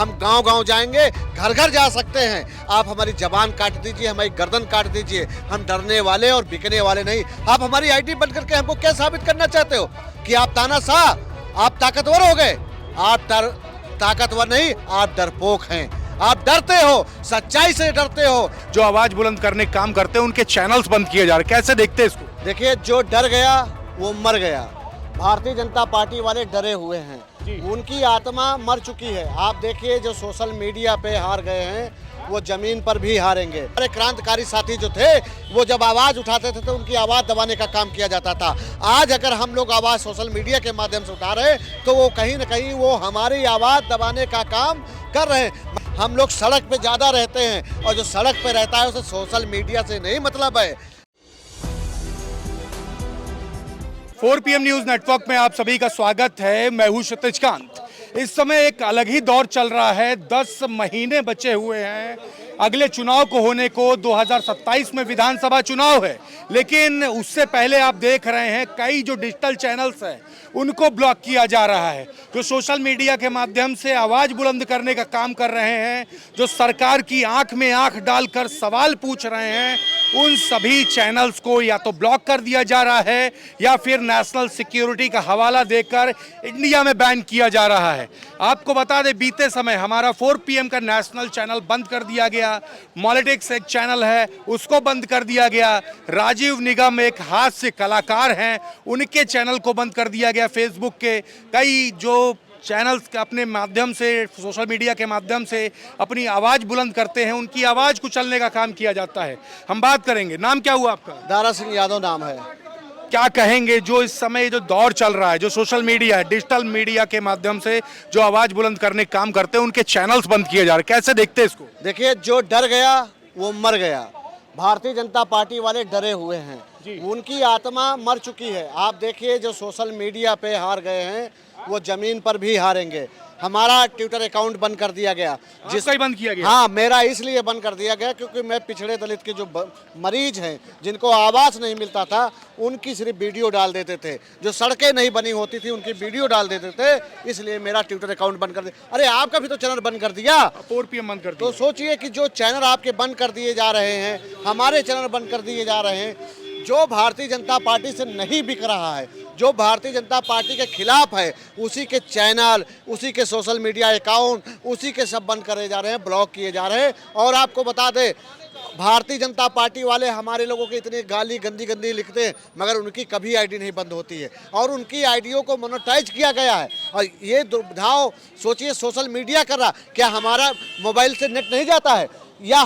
हम गांव गांव जाएंगे, घर घर जा सकते हैं। आप हमारी जबान काट दीजिए, हमारी गर्दन काट दीजिए, हम डरने वाले और बिकने वाले नहीं। आप हमारी आईटी बंद करके हमको क्या साबित करना चाहते हो कि आप तानाशाह, आप ताकतवर हो गए? आप ताकतवर नहीं, आप डरपोक हैं। आप डरते हो, सच्चाई से डरते हो। जो आवाज बुलंद करने का काम करते हैं उनके चैनल्स बंद किए जा रहे हैं, कैसे देखते हैं इसको? देखिए, जो डर गया वो मर गया। भारतीय जनता पार्टी वाले डरे हुए हैं, उनकी आत्मा मर चुकी है। आप देखिए, जो सोशल मीडिया पे हार गए हैं वो जमीन पर भी हारेंगे। हमारे क्रांतिकारी साथी जो थे वो जब आवाज उठाते थे तो उनकी आवाज दबाने का काम किया जाता था। आज अगर हम लोग आवाज सोशल मीडिया के माध्यम से उठा रहे हैं तो वो कहीं न कहीं वो हमारी आवाज दबाने का काम कर रहे हैं। हम लोग सड़क पे ज्यादा रहते हैं और जो सड़क पे रहता है उसे सोशल मीडिया से नहीं मतलब है। 4 PM न्यूज नेटवर्क में आप सभी का स्वागत है। मैं हूं क्षितिज कांत। इस समय एक अलग ही दौर चल रहा है। 10 महीने बचे हुए हैं अगले चुनाव को होने को। 2027 में विधानसभा चुनाव है, लेकिन उससे पहले आप देख रहे हैं कई जो डिजिटल चैनल्स हैं उनको ब्लॉक किया जा रहा है। जो सोशल मीडिया के माध्यम से आवाज बुलंद करने का काम कर रहे हैं, जो सरकार की आंख में आंख डालकर सवाल पूछ रहे हैं, उन सभी चैनल्स को या तो ब्लॉक कर दिया जा रहा है या फिर नेशनल सिक्योरिटी का हवाला देकर इंडिया में बैन किया जा रहा है। आपको बता दें, बीते समय हमारा 4 PM का नेशनल चैनल बंद कर दिया गया। मॉलिटिक्स एक चैनल है, उसको बंद कर दिया गया। राजीव निगम एक हास्य कलाकार हैं, उनके चैनल को बंद कर दिया गया। फेसबुक के कई जो चैनल्स अपने माध्यम से, सोशल मीडिया के माध्यम से अपनी आवाज़ बुलंद करते हैं, उनकी आवाज़ कुचलने का काम किया जाता है। हम बात करेंगे। नाम क्या हुआ आपका? दारा सिंह यादव नाम है। क्या कहेंगे जो इस समय जो दौर चल रहा है, जो सोशल मीडिया है, डिजिटल मीडिया के माध्यम से जो आवाज़ बुलंद करने का काम करते हैं उनके चैनल्स बंद किए जा रहे हैं, कैसे देखते हैं इसको? देखिए, जो डर गया वो मर गया। भारतीय जनता पार्टी वाले डरे हुए हैं, उनकी आत्मा मर चुकी है। आप देखिए, जो सोशल मीडिया पे हार गए हैं वो जमीन पर भी हारेंगे। हमारा ट्विटर अकाउंट बंद कर दिया गया। जिसका ही बंद किया गया? हाँ, मेरा इसलिए बंद कर दिया गया क्योंकि मैं पिछड़े दलित के जो मरीज हैं, जिनको आवास नहीं मिलता था, उनकी सिर्फ वीडियो डाल देते थे। जो सड़कें नहीं बनी होती थी उनकी वीडियो डाल देते थे, इसलिए मेरा ट्विटर अकाउंट बंद कर दिया। अरे, आपका भी तो चैनल बंद कर दिया। 4 PM बंद कर दिया। तो सोचिए कि जो चैनल आपके बंद कर दिए जा रहे हैं, हमारे चैनल बंद कर दिए जा रहे हैं। जो भारतीय जनता पार्टी से नहीं बिक रहा है, जो भारतीय जनता पार्टी के खिलाफ है, उसी के चैनल, उसी के सोशल मीडिया अकाउंट, उसी के सब बंद करे जा रहे हैं, ब्लॉक किए जा रहे हैं। और आपको बता दें, भारतीय जनता पार्टी वाले हमारे लोगों के इतने गाली गंदी गंदी लिखते हैं, मगर उनकी कभी आईडी नहीं बंद होती है और उनकी आईडियों को मोनेटाइज किया गया है। और ये दुर्भाव सोचिए, सोशल मीडिया कर रहा, क्या हमारा मोबाइल से नेट नहीं जाता है या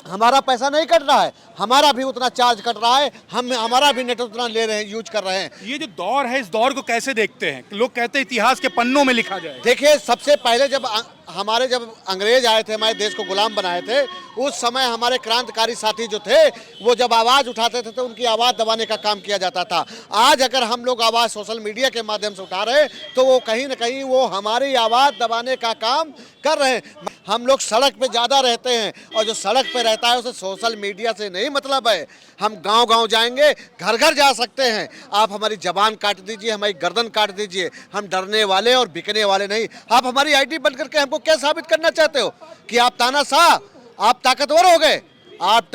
हमारा पैसा नहीं कट रहा है? हमारा भी उतना चार्ज कट रहा है, हमारा भी नेट उतना ले रहे हैं, यूज कर रहे हैं। ये जो दौर है, इस दौर को कैसे देखते हैं? लोग कहते हैं इतिहास के पन्नों में लिखा जाए। देखिए, सबसे पहले जब अंग्रेज आए थे, हमारे देश को गुलाम बनाए थे, उस समय हमारे क्रांतिकारी साथी जो थे वो जब आवाज़ उठाते थे तो उनकी आवाज़ दबाने का काम किया जाता था। आज अगर हम लोग आवाज़ सोशल मीडिया के माध्यम से उठा रहे हैं तो वो कहीं न कहीं वो हमारी आवाज़ दबाने का काम कर रहे हैं। हम लोग सड़क पे ज़्यादा रहते हैं और जो सड़क पे रहता है उसे सोशल मीडिया से नहीं मतलब है। हम गांव गांव जाएंगे, घर घर जा सकते हैं। आप हमारी जबान काट दीजिए, हमारी गर्दन काट दीजिए, हम डरने वाले और बिकने वाले नहीं। आप हमारी आईटी बंद करके हमको क्या साबित करना चाहते हो कि आप तानाशाह, आप ताकतवर हो गए? आप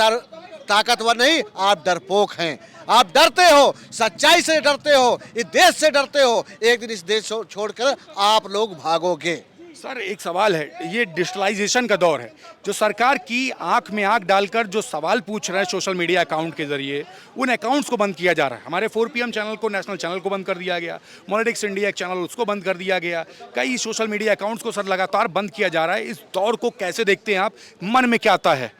ताकतवर नहीं, आप डरपोक हैं। आप डरते हो, सच्चाई से डरते हो, इस देश से डरते हो। एक दिन इस देश छोड़कर आप लोग भागोगे। सर, एक सवाल है, ये डिजिटलाइजेशन का दौर है, जो सरकार की आंख में आंख डालकर जो सवाल पूछ रहे हैं सोशल मीडिया अकाउंट के जरिए, उन अकाउंट्स को बंद किया जा रहा है। हमारे 4 PM चैनल को, नेशनल चैनल को बंद कर दिया गया। मॉलिटिक्स इंडिया एक चैनल, उसको बंद कर दिया गया। कई सोशल मीडिया अकाउंट्स को सर लगातार बंद किया जा रहा है। इस दौर को कैसे देखते हैं आप? मन में क्या आता है?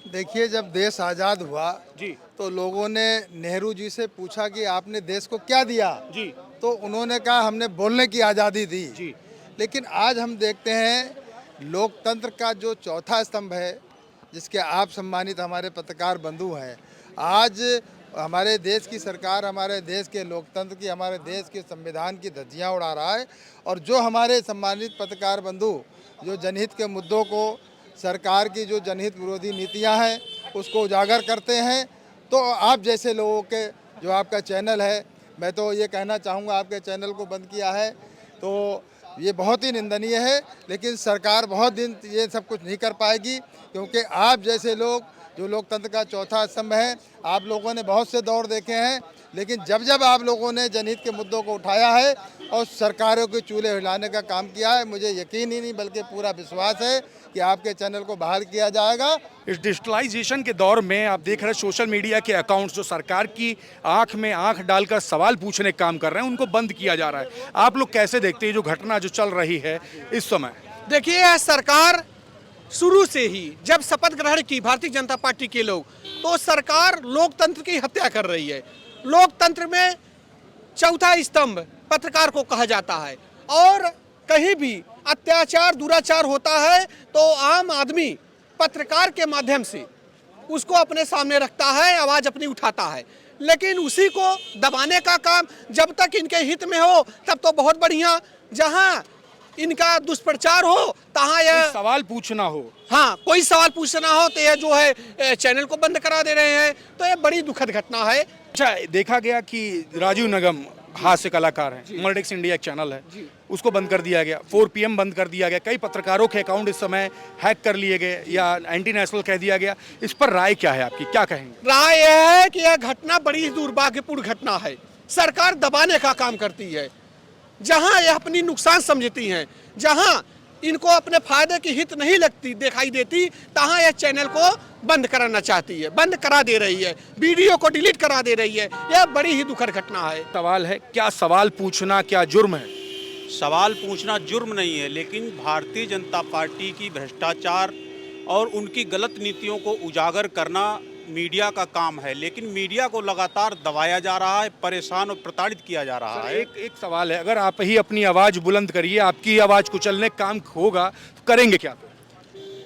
देखिए, जब देश आज़ाद हुआ जी तो लोगों ने नेहरू जी से पूछा कि आपने देश को क्या दिया जी तो उन्होंने कहा हमने बोलने की आज़ादी दी जी। लेकिन आज हम देखते हैं लोकतंत्र का जो चौथा स्तंभ है, जिसके आप सम्मानित हमारे पत्रकार बंधु हैं, आज हमारे देश की सरकार हमारे देश के लोकतंत्र की, हमारे देश के संविधान की धज्जियां उड़ा रहा है। और जो हमारे सम्मानित पत्रकार बंधु जो जनहित के मुद्दों को, सरकार की जो जनहित विरोधी नीतियां हैं उसको उजागर करते हैं, तो आप जैसे लोगों के, जो आपका चैनल है, मैं तो ये कहना चाहूँगा, आपके चैनल को बंद किया है तो ये बहुत ही निंदनीय है। लेकिन सरकार बहुत दिन ये सब कुछ नहीं कर पाएगी, क्योंकि आप जैसे लोग जो लोकतंत्र का चौथा स्तंभ है, आप लोगों ने बहुत से दौर देखे हैं, लेकिन जब जब आप लोगों ने जनहित के मुद्दों को उठाया है और सरकारों के चूल्हे हिलाने का काम किया है, मुझे यकीन ही नहीं बल्कि पूरा विश्वास है कि आपके चैनल को बहाल किया जाएगा। इस डिजिटलाइजेशन के दौर में आप देख रहे हैं सोशल मीडिया के अकाउंट्स जो सरकार की आंख में आंख डालकर सवाल पूछने का काम कर रहे हैं, उनको बंद किया जा रहा है। आप लोग कैसे देखते हैं जो घटना जो चल रही है इस समय? देखिए, यह सरकार शुरू से ही जब शपथ ग्रहण की भारतीय जनता पार्टी के लोग, तो सरकार लोकतंत्र की हत्या कर रही है। लोकतंत्र में चौथा स्तंभ पत्रकार को कहा जाता है, और कहीं भी अत्याचार दुराचार होता है तो आम आदमी पत्रकार के माध्यम से उसको अपने सामने रखता है, आवाज अपनी उठाता है। लेकिन उसी को दबाने का काम जब तक इनके हित में हो तब तो बहुत बढ़िया, जहां इनका दुष्प्रचार हो तहां यह सवाल पूछना हो, हाँ, कोई सवाल पूछना हो तो यह जो है चैनल को बंद करा दे रहे हैं। तो यह बड़ी दुखद घटना है। अच्छा, देखा गया कि राजीव नगम हास्य कलाकार हैं, मल्टिक्स इंडिया एक चैनल है, उसको बंद कर दिया गया, 4 PM बंद कर दिया गया, कई पत्रकारों के अकाउंट इस समय हैक कर लिए गए या एंटी नेशनल कह दिया गया। इस पर राय क्या है आपकी, क्या कहेंगे? राय यह है कि यह घटना बड़ी ही दुर्भाग्यपूर्ण घटना है। सरकार दबाने का काम करती है, जहां यह अपनी नुकसान समझती हैं, जहां इनको अपने फायदे की हित नहीं लगती दिखाई देती, तहां यह चैनल को बंद कराना चाहती है, बंद करा दे रही है, वीडियो को डिलीट करा दे रही है। यह बड़ी ही दुखद घटना है। सवाल है, क्या सवाल पूछना क्या जुर्म है? सवाल पूछना जुर्म नहीं है, लेकिन भारतीय जनता पार्टी की भ्रष्टाचार और उनकी गलत नीतियों को उजागर करना मीडिया का काम है। लेकिन मीडिया को लगातार दबाया जा रहा है, परेशान और प्रताड़ित किया जा रहा है। एक सवाल है, अगर आप ही अपनी आवाज बुलंद करिए, आपकी आवाज कुचलने का काम होगा, तो करेंगे क्या?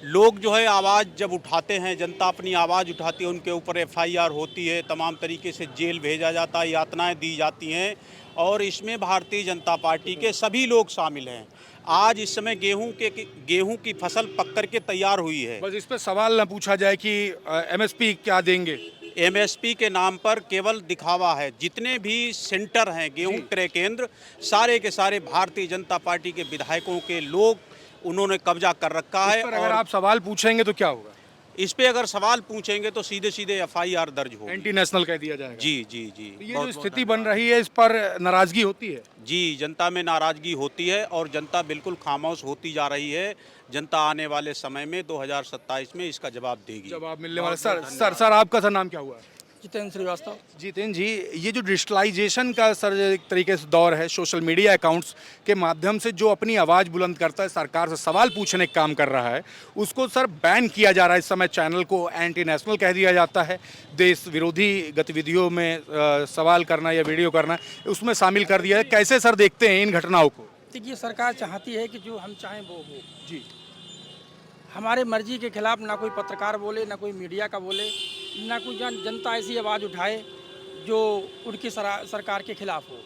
लोग जो है आवाज़ जब उठाते हैं, जनता अपनी आवाज़ उठाती है, उनके ऊपर FIR होती है, तमाम तरीके से जेल भेजा जाता है, यातनाएं दी जाती हैं, और इसमें भारतीय जनता पार्टी के सभी लोग शामिल हैं। आज इस समय गेहूं की फसल पक कर के तैयार हुई है। बस इस पर सवाल न पूछा जाए कि MSP क्या देंगे। MSP के नाम पर केवल दिखावा है। जितने भी सेंटर हैं गेहूं क्रय केंद्र, सारे के सारे भारतीय जनता पार्टी के विधायकों के लोग उन्होंने कब्जा कर रखा है। और अगर आप सवाल पूछेंगे तो क्या होगा? इस पे अगर सवाल पूछेंगे तो सीधे सीधे FIR दर्ज होगी, एंटी नेशनल कह दिया जाएगा। जी जी जी। ये जो स्थिति बन रही है, इस पर नाराजगी होती है? जी, जनता में नाराजगी होती है और जनता बिल्कुल खामोश होती जा रही है। जनता आने वाले समय में 2027 में इसका जवाब देगी। जवाब मिलने वाला। सर आपका नाम क्या हुआ? जितेंद्र श्रीवास्तव। जितेंद्र जी, ये जो डिजिटलाइजेशन का सर एक तरीके से दौर है, सोशल मीडिया अकाउंट्स के माध्यम से जो अपनी आवाज़ बुलंद करता है, सरकार से सवाल पूछने का काम कर रहा है, उसको सर बैन किया जा रहा है। इस समय चैनल को एंटी नेशनल कह दिया जाता है, देश विरोधी गतिविधियों में सवाल करना या वीडियो करना उसमें शामिल कर दिया है। कैसे सर देखते हैं इन घटनाओं को? देखिए, सरकार चाहती है कि जो हम चाहें वो हो। जी, हमारे मर्जी के खिलाफ ना कोई पत्रकार बोले, ना कोई मीडिया का बोले, ना कोई जनता ऐसी आवाज़ उठाए जो उनकी सरकार के खिलाफ हो।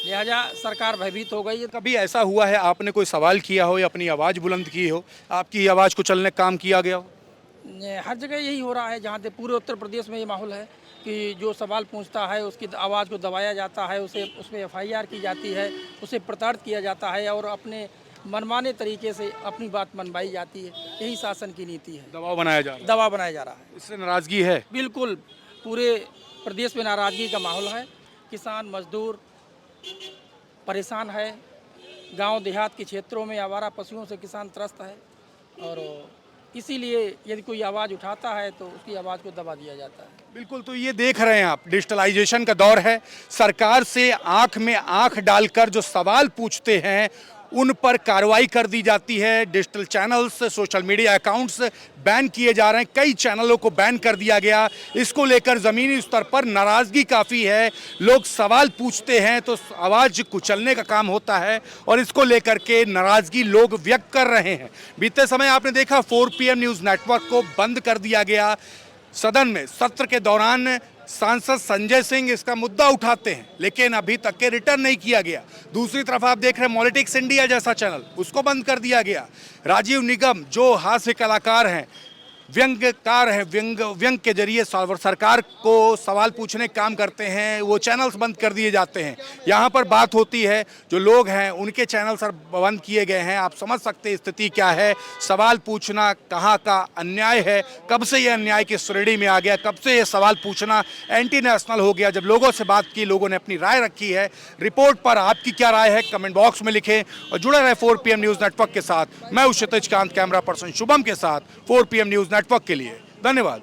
लिहाजा सरकार भयभीत हो गई है। कभी ऐसा हुआ है आपने कोई सवाल किया हो या अपनी आवाज़ बुलंद की हो, आपकी आवाज़ को चलने का काम किया गया हो? हर जगह यही हो रहा है, जहाँ से पूरे उत्तर प्रदेश में ये माहौल है कि जो सवाल पूछता है उसकी आवाज़ को दबाया जाता है, उस पर FIR की जाती है, उसे प्रताड़ित किया जाता है और अपने मनमाने तरीके से अपनी बात मनवाई जाती है। यही शासन की नीति है। दबाव बनाया जा रहा है। दबाव बनाया जा रहा है। इससे नाराज़गी है? बिल्कुल, पूरे प्रदेश में नाराज़गी का माहौल है। किसान मजदूर परेशान है। गांव देहात के क्षेत्रों में आवारा पशुओं से किसान त्रस्त है, और इसीलिए यदि कोई आवाज़ उठाता है तो उसकी आवाज़ को दबा दिया जाता है। बिल्कुल, तो ये देख रहे हैं आप, डिजिटलाइजेशन का दौर है। सरकार से आंख में आंख डालकर जो सवाल पूछते हैं उन पर कार्रवाई कर दी जाती है। Digital channels, social media accounts ban किए जा रहे हैं, कई चैनलों को बैन कर दिया गया। इसको लेकर ज़मीनी स्तर पर नाराज़गी काफ़ी है। लोग सवाल पूछते हैं तो आवाज़ कुचलने का काम होता है, और इसको लेकर के नाराज़गी लोग व्यक्त कर रहे हैं। बीते समय आपने देखा 4 PM न्यूज़ नेटवर्क को बंद कर दिया गया। सदन में सत्र के दौरान सांसद संजय सिंह इसका मुद्दा उठाते हैं, लेकिन अभी तक के रिटर्न नहीं किया गया। दूसरी तरफ आप देख रहे हैं पॉलिटिक्स इंडिया जैसा चैनल, उसको बंद कर दिया गया। राजीव निगम जो हास्य कलाकार हैं, व्यंग्यकार है, व्यंग के जरिए सरकार को सवाल पूछने का काम करते हैं। वो चैनल्स बंद कर दिए जाते हैं। यहाँ पर बात होती है, जो लोग हैं उनके चैनल सर बंद किए गए हैं। आप समझ सकते हैं स्थिति क्या है। सवाल पूछना कहाँ का अन्याय है, कब से ये अन्याय की श्रेणी में आ गया, कब से ये सवाल पूछना एंटी नेशनल हो गया। जब लोगों से बात की, लोगों ने अपनी राय रखी है। रिपोर्ट पर आपकी क्या राय है, कमेंट बॉक्स में लिखें और जुड़े रहे 4 PM न्यूज़ नेटवर्क के साथ। मैं हूं क्षितिज कांत, कैमरा पर्सन शुभम के साथ 4 PM न्यूज़ नेटवर्क के लिए। धन्यवाद।